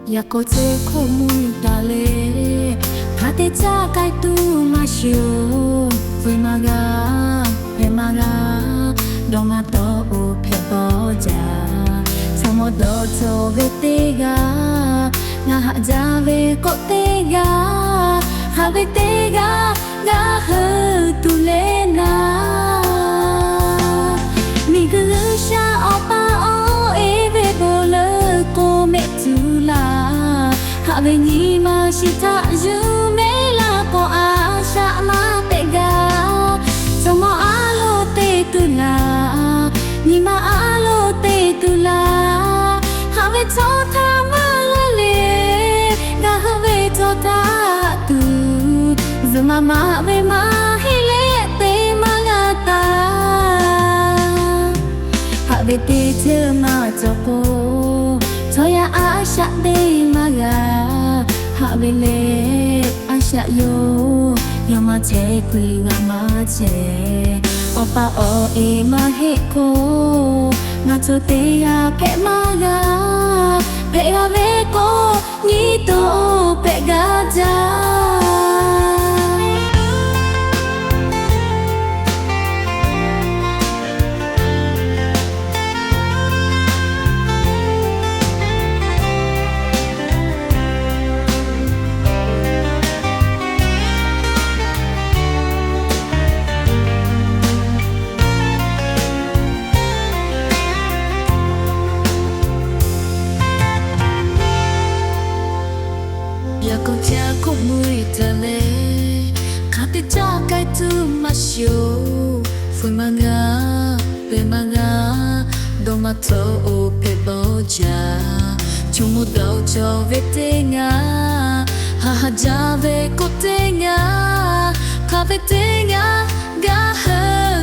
Ya ko te ko mui dale Kate cha kai tu ma shio Fui maga Doma to u pe boja Samo do to ve tega Nga ha ja ve ko tega Ha ve tega Nga hu tu le na Mi gu sha opa o e ve bo le ko me tu la Ha ve ni ma shi ta ju me la ko a sha ma tega Samo alo te tu la Ni ma alo te tu la Ha ve to ta ma la le Ga ha ve to ta tu Zuma ma ve ma hi le te ma ga ta Ha ve te te ma cho ko To ya a sha te ma ga Ha ve le a sha yo Yo ma che kui ga ma che Opa o e ma he ko Nga to te ya pe ma ga Pe ga ve ko Ni to pe ga ja Ya con cha cũng mui ta le Kate cha kai tu ma shio Fui manga Doma to o pe boja Chumu do cho ve te nga Ha ha ja ve ko te nga Ka ve te nga Ga he